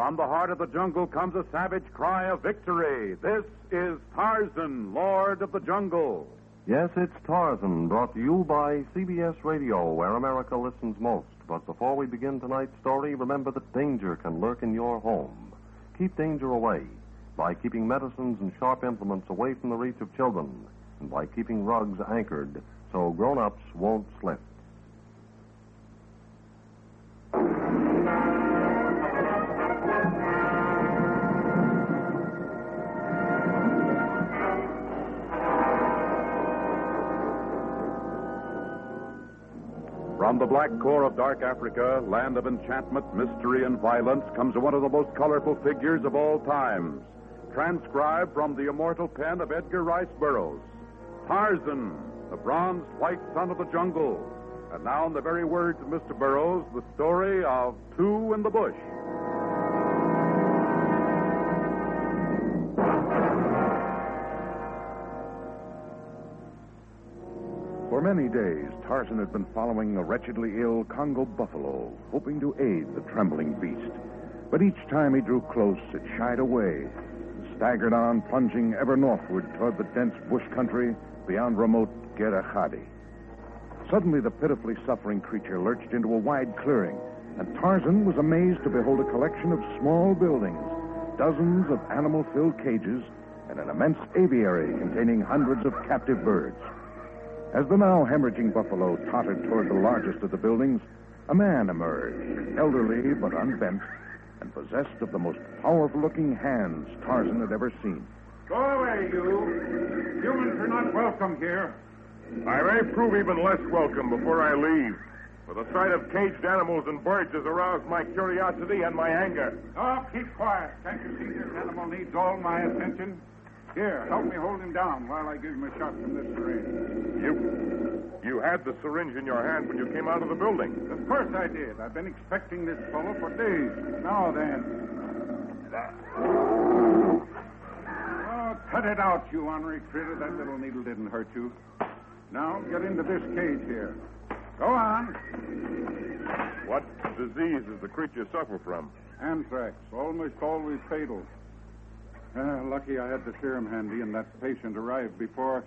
From the heart of the jungle comes a savage cry of victory. This is Tarzan, Lord of the Jungle. Yes, it's Tarzan, brought to you by CBS Radio, where America listens most. But before we begin tonight's story, remember that danger can lurk in your home. Keep danger away by keeping medicines and sharp implements away from the reach of children, and by keeping rugs anchored so grown-ups won't slip. From the black core of dark Africa, land of enchantment, mystery, and violence, comes one of the most colorful figures of all times, transcribed from the immortal pen of Edgar Rice Burroughs. Tarzan, the bronzed white son of the jungle. And now, in the very words of Mr. Burroughs, the story of Two in the Bush. For many days, Tarzan had been following a wretchedly ill Congo buffalo, hoping to aid the trembling beast. But each time he drew close, it shied away, and staggered on, plunging ever northward toward the dense bush country beyond remote Gerachadi. Suddenly, the pitifully suffering creature lurched into a wide clearing, and Tarzan was amazed to behold a collection of small buildings, dozens of animal-filled cages, and an immense aviary containing hundreds of captive birds. As the now hemorrhaging buffalo tottered toward the largest of the buildings, a man emerged, elderly but unbent, and possessed of the most powerful-looking hands Tarzan had ever seen. Go away, you. Humans are not welcome here. I may prove even less welcome before I leave, for the sight of caged animals and birds has aroused my curiosity and my anger. Oh, keep quiet. Can't you see this animal needs all my attention? Here, help me hold him down while I give him a shot from this syringe. You had the syringe in your hand when you came out of the building. Of course I did. I've been expecting this fellow for days. Now then. Oh, cut it out, you ornery critter. That little needle didn't hurt you. Now, get into this cage here. Go on. What disease does the creature suffer from? Anthrax, almost always fatal. Lucky I had the serum handy and that patient arrived before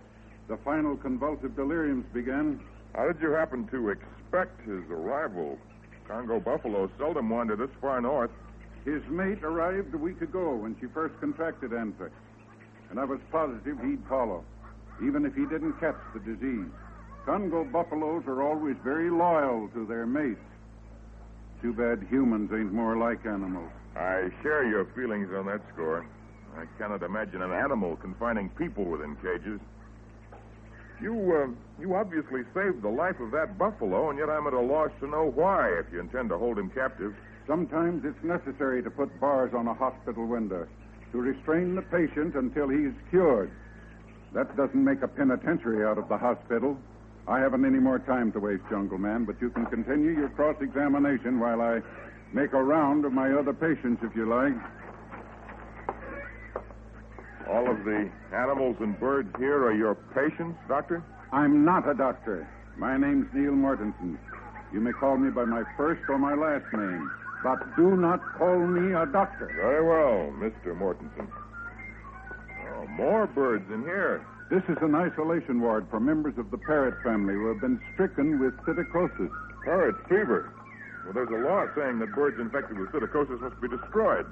the final convulsive deliriums began. How did you happen to expect his arrival? Congo buffaloes seldom wander this far north. His mate arrived a week ago when she first contracted anthrax, and I was positive he'd follow, even if he didn't catch the disease. Congo buffaloes are always very loyal to their mates. Too bad humans ain't more like animals. I share your feelings on that score. I cannot imagine an animal confining people within cages. You obviously saved the life of that buffalo, and yet I'm at a loss to know why, if you intend to hold him captive. Sometimes it's necessary to put bars on a hospital window to restrain the patient until he's cured. That doesn't make a penitentiary out of the hospital. I haven't any more time to waste, Jungle Man, but you can continue your cross-examination while I make a round of my other patients, if you like. All of the animals and birds here are your patients, Doctor? I'm not a doctor. My name's Neil Mortensen. You may call me by my first or my last name, but do not call me a doctor. Very well, Mr. Mortensen. Oh, more birds in here. This is an isolation ward for members of the parrot family who have been stricken with psittacosis. Parrot fever. Well, there's a law saying that birds infected with psittacosis must be destroyed.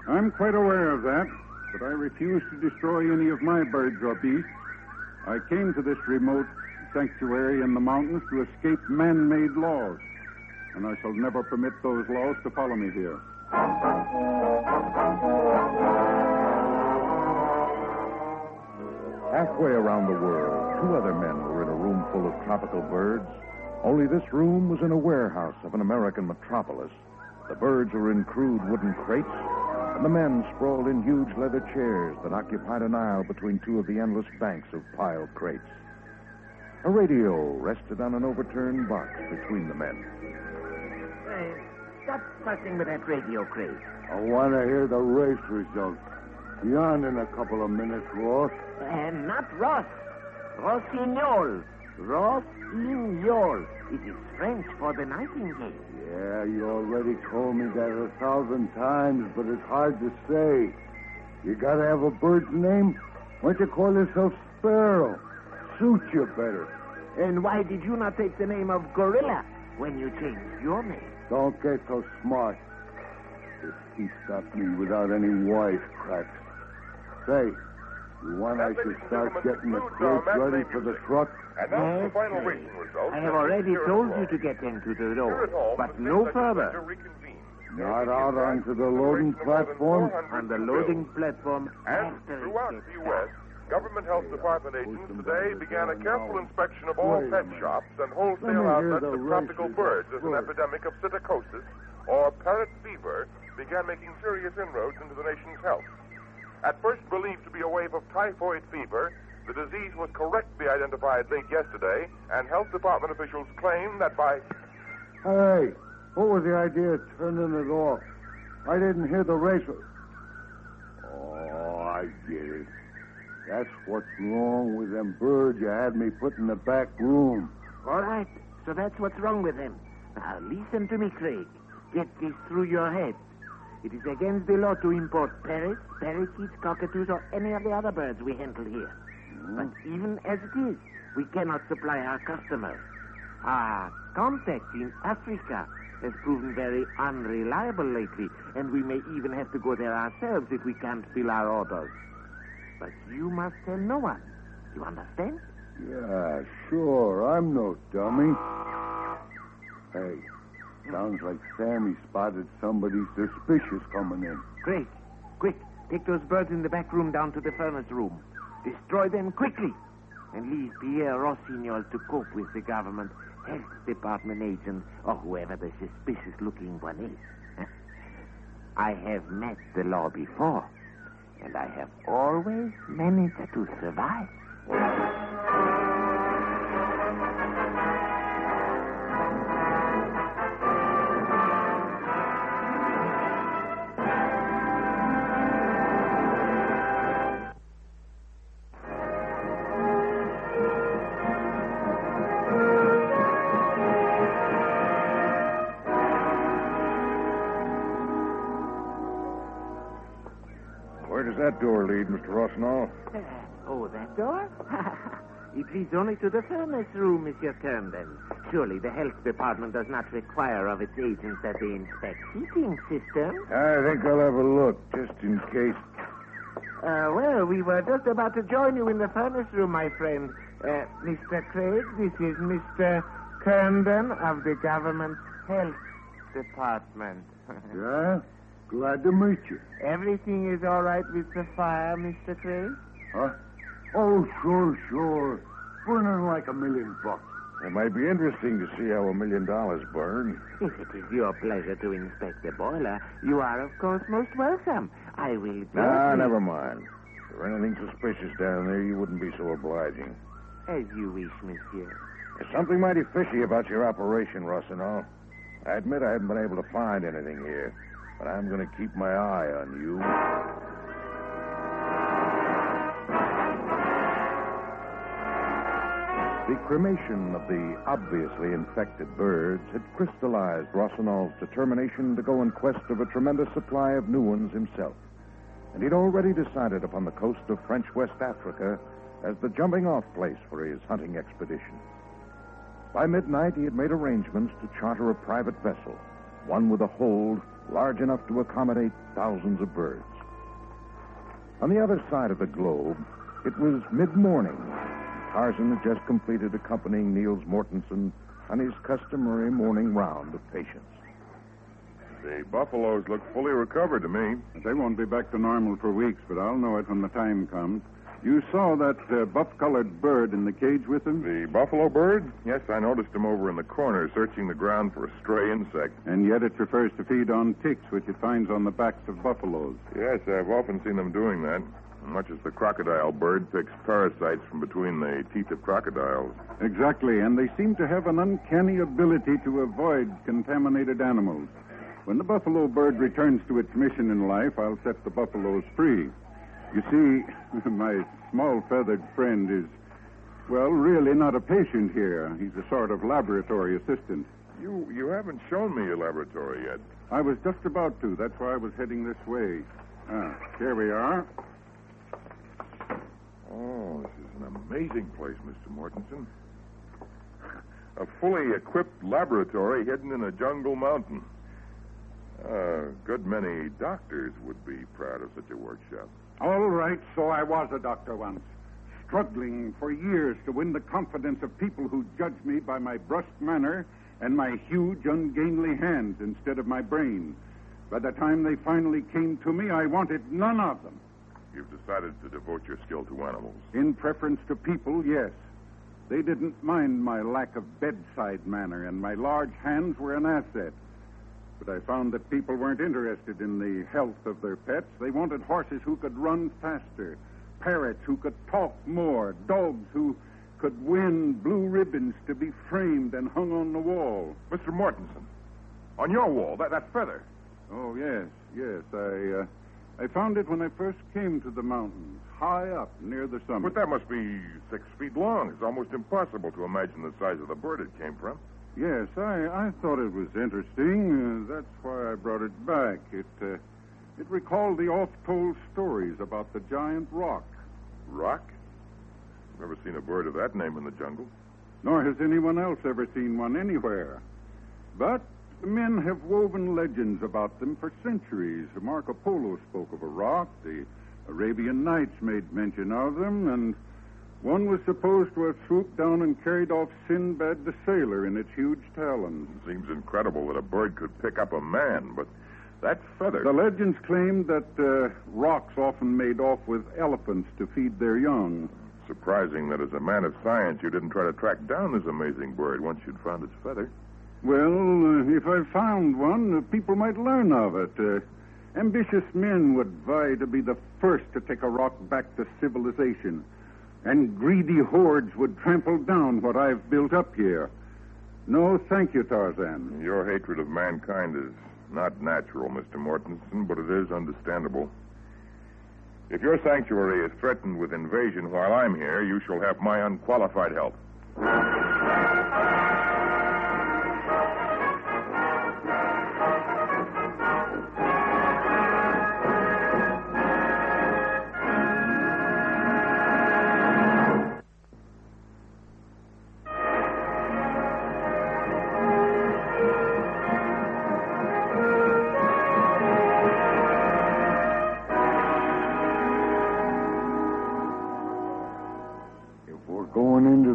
I'm quite aware of that, but I refuse to destroy any of my birds or beasts. I came to this remote sanctuary in the mountains to escape man-made laws, and I shall never permit those laws to follow me here. Halfway around the world, two other men were in a room full of tropical birds. Only this room was in a warehouse of an American metropolis. The birds were in crude wooden crates, and the men sprawled in huge leather chairs that occupied an aisle between two of the endless banks of piled crates. A radio rested on an overturned box between the men. Hey, stop fussing with that radio, Craig. I want to hear the race results. Be on in a couple of minutes, Ross. Not Ross. Rossignol. Rossignol. It is French for the nightingale. Yeah, you already told me that 1,000 times, but it's hard to say. You gotta have a bird's name? Why don't you call yourself Sparrow? Suits you better. And why did you not take the name of Gorilla when you changed your name? Don't get so smart. If he stopped me without any wisecracks. Say, you want I should start getting the crates ready for the truck? And now the final racing results. I have already told you to get them to the door, but no further. Not out onto the loading platform? On the loading platform And after throughout it the gets U.S., government health department agents today began a careful inspection of all pet shops and wholesale outlets of tropical birds as an epidemic of psittacosis, or parrot fever, began making serious inroads into the nation's health. At first believed to be a wave of typhoid fever, the disease was correctly identified late yesterday, and health department officials claim that by... Hey, what was the idea of turning it off? I didn't hear the race. Oh, I get it. That's what's wrong with them birds you had me put in the back room. All right, so that's what's wrong with them. Now, listen to me, Craig. Get this through your head. It is against the law to import parrots, parakeets, cockatoos, or any of the other birds we handle here. But even as it is, we cannot supply our customers. Our contact in Africa has proven very unreliable lately, and we may even have to go there ourselves if we can't fill our orders. But you must tell no one. You understand? Yeah, sure. I'm no dummy. Hey, sounds like Sammy spotted somebody suspicious coming in. Great. Quick, take those birds in the back room down to the furnace room. Destroy them quickly. And leave Pierre Rossignol to cope with the government health department agent or whoever the suspicious-looking one is. I have met the law before, and I have always managed to survive. Where does that door lead, Mr. Rossignol? That door? It leads only to the furnace room, Monsieur Kerndon. Surely the health department does not require of its agents that they inspect heating systems. I think I'll have a look, just in case. Well, we were just about to join you in the furnace room, my friend. Mr. Craig, this is Mr. Kerndon of the government health department. Yeah? Glad to meet you. Everything is all right with the fire, Mr. Craig? Huh? Oh, sure. Burning like $1,000,000. It might be interesting to see how $1 million burn. If it is your pleasure to inspect the boiler, you are, of course, most welcome. I will... Never mind. If there were anything suspicious down there, you wouldn't be so obliging. As you wish, monsieur. There's something mighty fishy about your operation, Rossignol. I admit I haven't been able to find anything here, but I'm going to keep my eye on you. The cremation of the obviously infected birds had crystallized Rossignol's determination to go in quest of a tremendous supply of new ones himself. And he'd already decided upon the coast of French West Africa as the jumping-off place for his hunting expedition. By midnight, he had made arrangements to charter a private vessel, one with a hold large enough to accommodate thousands of birds. On the other side of the globe, it was mid-morning. Tarzan had just completed accompanying Niels Mortensen on his customary morning round of patients. The buffaloes look fully recovered to me. They won't be back to normal for weeks, but I'll know it when the time comes. You saw that buff-colored bird in the cage with him? The buffalo bird? Yes, I noticed him over in the corner searching the ground for a stray insect. And yet it prefers to feed on ticks, which it finds on the backs of buffaloes. Yes, I've often seen them doing that. Much as the crocodile bird picks parasites from between the teeth of crocodiles. Exactly, and they seem to have an uncanny ability to avoid contaminated animals. When the buffalo bird returns to its mission in life, I'll set the buffaloes free. You see, my small feathered friend is Well, really not a patient here. He's a sort of laboratory assistant. You haven't shown me your laboratory yet. I was just about to. That's why I was heading this way. Here we are. Oh, this is an amazing place, Mr. Mortensen. A fully equipped laboratory hidden in a jungle mountain. A good many doctors would be proud of such a workshop. All right, so I was a doctor once, struggling for years to win the confidence of people who judged me by my brusque manner and my huge, ungainly hands instead of my brain. By the time they finally came to me, I wanted none of them. You've decided to devote your skill to animals. In preference to people, yes. They didn't mind my lack of bedside manner, and my large hands were an asset. But I found that people weren't interested in the health of their pets. They wanted horses who could run faster, parrots who could talk more, dogs who could win blue ribbons to be framed and hung on the wall. Mr. Mortensen, on your wall, that feather. Oh, yes. I found it when I first came to the mountains, high up near the summit. But that must be 6 feet long. It's almost impossible to imagine the size of the bird it came from. Yes, I thought it was interesting. That's why I brought it back. It recalled the oft-told stories about the giant rock. Rock? Never seen a bird of that name in the jungle. Nor has anyone else ever seen one anywhere. But men have woven legends about them for centuries. Marco Polo spoke of a rock. The Arabian Nights made mention of them, and one was supposed to have swooped down and carried off Sinbad the sailor in its huge talons. It seems incredible that a bird could pick up a man, but that feather... The legends claimed that rocks often made off with elephants to feed their young. Surprising that as a man of science you didn't try to track down this amazing bird once you'd found its feather. Well, if I found one, people might learn of it. Ambitious men would vie to be the first to take a rock back to civilization. And greedy hordes would trample down what I've built up here. No, thank you, Tarzan. Your hatred of mankind is not natural, Mr. Mortensen, but it is understandable. If your sanctuary is threatened with invasion while I'm here, you shall have my unqualified help.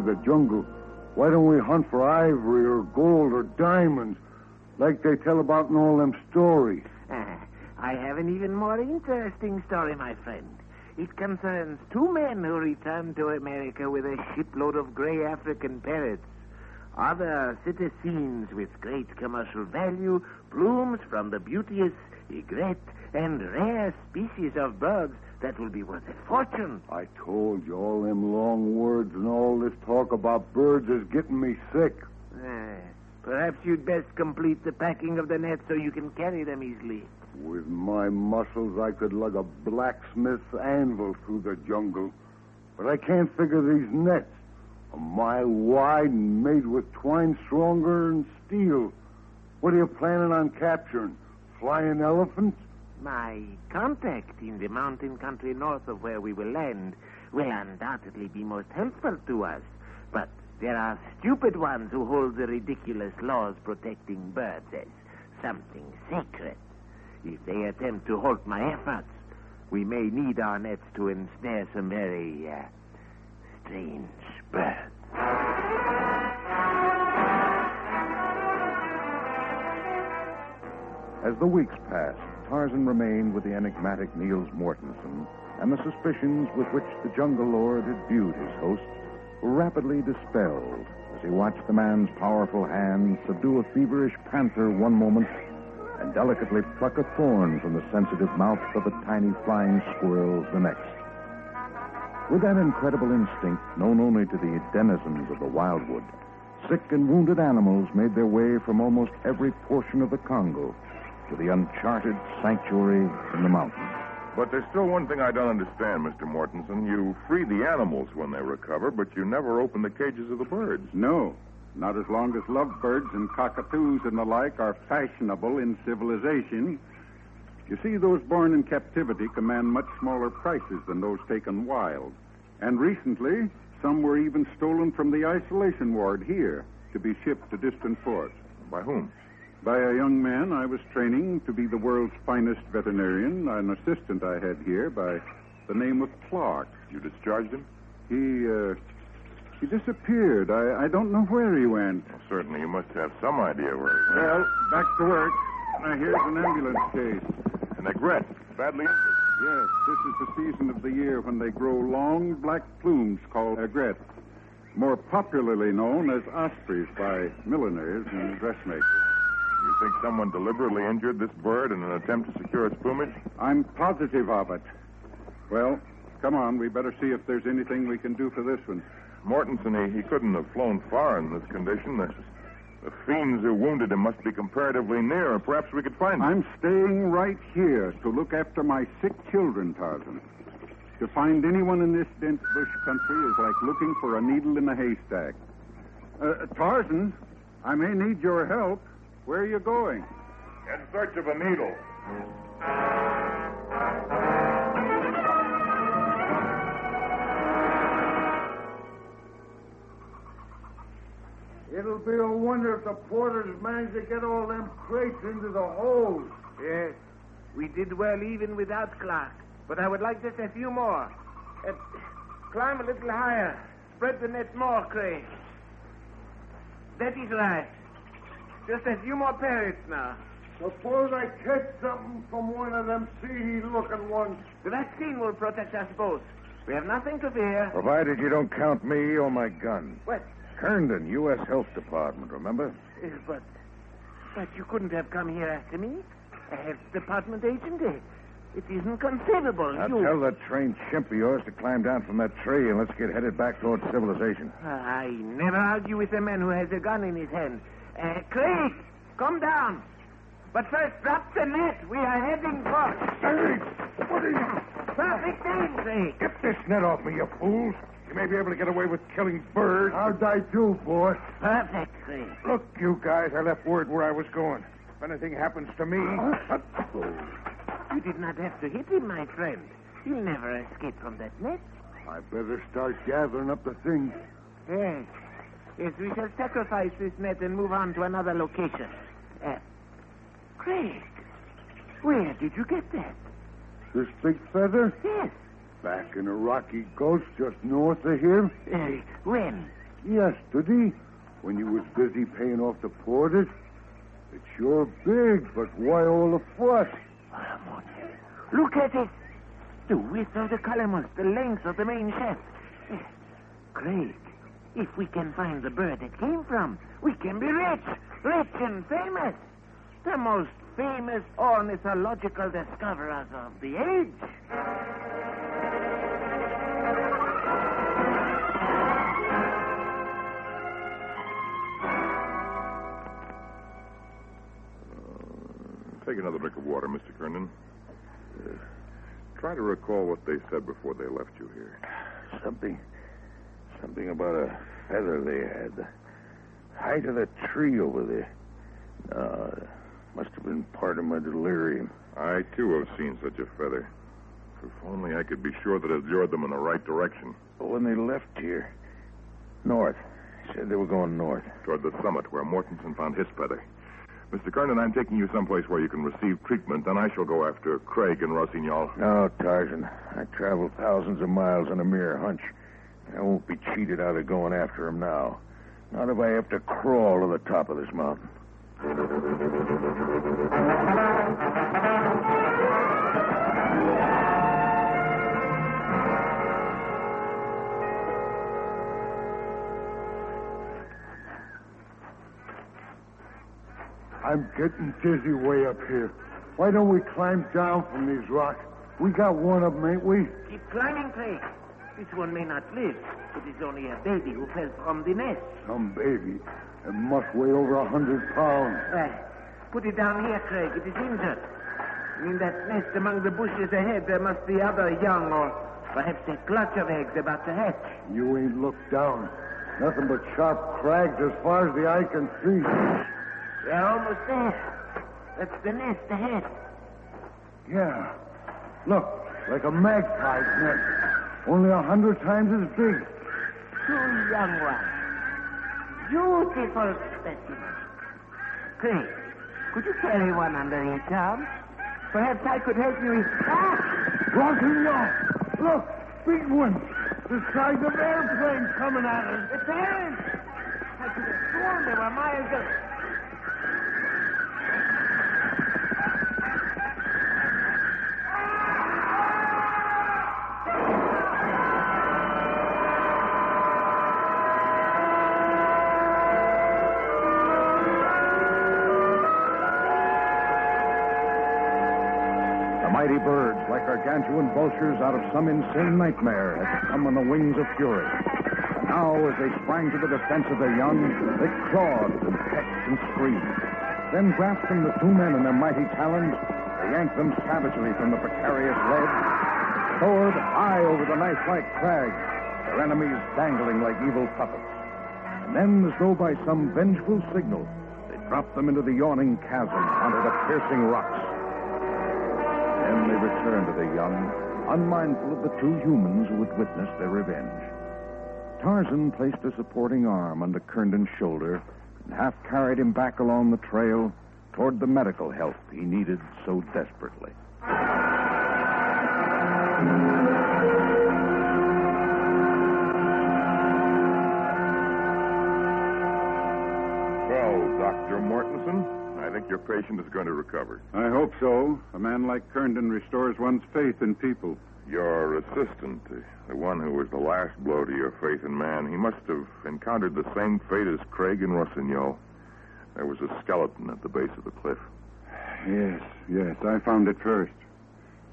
The jungle. Why don't we hunt for ivory or gold or diamonds like they tell about in all them stories? I have an even more interesting story, my friend. It concerns two men who returned to America with a shipload of gray African parrots. Other citizens with great commercial value, plumes from the beauteous egret, and rare species of birds that will be worth a fortune. I told you, all them long words and all this talk about birds is getting me sick. Perhaps you'd best complete the packing of the nets so you can carry them easily. With my muscles, I could lug a blacksmith's anvil through the jungle. But I can't figure these nets. A mile wide and made with twine stronger than steel. What are you planning on capturing? Flying elephants? My contact in the mountain country north of where we will land will undoubtedly be most helpful to us. But there are stupid ones who hold the ridiculous laws protecting birds as something sacred. If they attempt to halt my efforts, we may need our nets to ensnare some very strange birds. As the weeks passed, Tarzan remained with the enigmatic Niels Mortensen, and the suspicions with which the jungle lord had viewed his host were rapidly dispelled as he watched the man's powerful hands subdue a feverish panther one moment and delicately pluck a thorn from the sensitive mouth of a tiny flying squirrel the next. With that incredible instinct known only to the denizens of the wildwood, sick and wounded animals made their way from almost every portion of the Congo to the uncharted sanctuary in the mountains. But there's still one thing I don't understand, Mr. Mortensen. You free the animals when they recover, but you never open the cages of the birds. No, not as long as lovebirds and cockatoos and the like are fashionable in civilization. You see, those born in captivity command much smaller prices than those taken wild. And recently, some were even stolen from the isolation ward here to be shipped to distant ports. By whom? By a young man I was training to be the world's finest veterinarian, an assistant I had here by the name of Clark. You discharged him? He disappeared. I don't know where he went. Well, certainly you must have some idea where he went. Well, back to work. Now, here's an ambulance case. An aigrette, badly injured. Yes, this is the season of the year when they grow long black plumes called aigrettes, more popularly known as ospreys by milliners and dressmakers. You think someone deliberately injured this bird in an attempt to secure its plumage? I'm positive of it. Well, come on. We better see if there's anything we can do for this one. Mortensen, he couldn't have flown far in this condition. The fiends who wounded him must be comparatively near. Perhaps we could find them. I'm staying right here to look after my sick children, Tarzan. To find anyone in this dense bush country is like looking for a needle in a haystack. Tarzan, I may need your help. Where are you going? In search of a needle. It'll be a wonder if the porters manage to get all them crates into the holes. Yes, we did well even without Clark. But I would like just a few more. Climb a little higher. Spread the net more, Craig. That is right. Just a few more parrots now. Suppose I catch something from one of them seedy-looking ones. The vaccine will protect us both. We have nothing to fear. Provided you don't count me or my gun. What? Herndon, U.S. Health Department, remember? But you couldn't have come here after me. A health department agent. It isn't conceivable. Now tell that trained chimp of yours to climb down from that tree and let's get headed back towards civilization. I never argue with a man who has a gun in his hand. Craig, come down. But first, drop the net. We are heading for... Hey, what are you... Perfect aim, Craig. Get this net off me, you fools. You may be able to get away with killing birds. How'd I do, boss? Perfect, Craig. Look, you guys, I left word where I was going. If anything happens to me... You did not have to hit him, my friend. You'll never escape from that net. I better start gathering up the things. Yes. Yes, we shall sacrifice this net and move on to another location. Craig, where did you get that? This big feather? Yes. Back in a rocky gulch just north of here. When? Yesterday, when you was busy paying off the porters. It's sure big, but why all the fuss? Look at it. The width of the columns, the length of the main shaft. Craig, if we can find the bird it came from, we can be rich and famous. The most famous ornithological discoverers of the age. Take another drink of water, Mr. Kernan. Try to recall what they said before they left you here. Something about a feather they had. The height of the tree over there. No, must have been part of my delirium. I, too, have seen such a feather. If only I could be sure that it lured them in the right direction. But when they left here, north. Said they were going north. Toward the summit where Mortensen found his feather. Mr. Kernan, I'm taking you someplace where you can receive treatment. Then I shall go after Craig and Rossignol. No, Tarzan. I traveled thousands of miles on a mere hunch. I won't be cheated out of going after him now. Not if I have to crawl to the top of this mountain. I'm getting dizzy way up here. Why don't we climb down from these rocks? We got one of them, ain't we? Keep climbing, Craig. This one may not live. It is only a baby who fell from the nest. Some baby. It must weigh over 100 pounds. Put it down here, Craig. It is injured. In that nest among the bushes ahead, there must be other young or perhaps a clutch of eggs about to hatch. You ain't looked down. Nothing but sharp crags as far as the eye can see. We're almost there. That's the nest ahead. Yeah. Look, like a magpie's nest. Only 100 times as big. 2 young ones. Beautiful specimens. Craig, could you carry one under each arm? Perhaps I could help you. Rossignol! Look, big one. The size of airplanes coming at us. The parents! I could have sworn they were miles away. Mighty birds, like gargantuan vultures out of some insane nightmare, had come on the wings of fury. And now, as they sprang to the defense of their young, they clawed and pecked and screamed. Then, grasping the 2 men in their mighty talons, they yanked them savagely from the precarious ledge, soared high over the knife-like crags, their enemies dangling like evil puppets. And then, as though by some vengeful signal, they dropped them into the yawning chasm under the piercing rocks. Then they returned to the young, unmindful of the 2 humans who had witnessed their revenge. Tarzan placed a supporting arm under Herndon's shoulder and half carried him back along the trail toward the medical help he needed so desperately. Well, Dr. Mortensen, I think your patient is going to recover. I hope so. A man like Herndon restores one's faith in people. Your assistant, the one who was the last blow to your faith in man, he must have encountered the same fate as Craig and Rossignol. There was a skeleton at the base of the cliff. Yes, I found it first.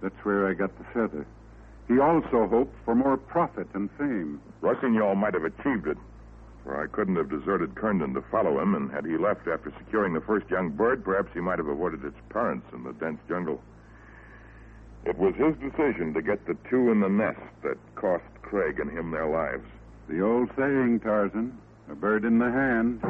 That's where I got the feather. He also hoped for more profit and fame. Rossignol might have achieved it, for I couldn't have deserted Herndon to follow him, and had he left after securing the first young bird, perhaps he might have avoided its parents in the dense jungle. It was his decision to get the 2 in the nest that cost Craig and him their lives. The old saying, Tarzan, a bird in the hand.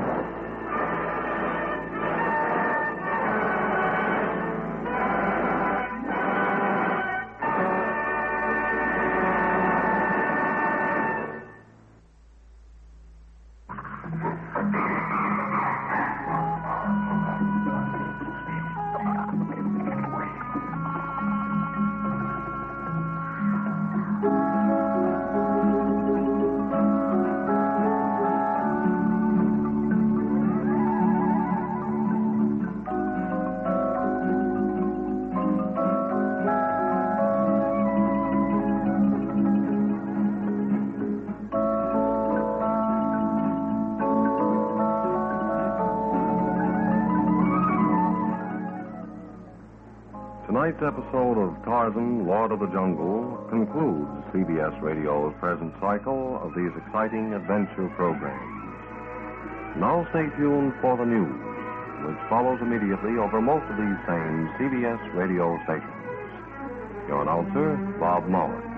Tonight's episode of Tarzan, Lord of the Jungle, concludes CBS Radio's present cycle of these exciting adventure programs. Now stay tuned for the news, which follows immediately over most of these same CBS radio stations. Your announcer, Bob Mullen.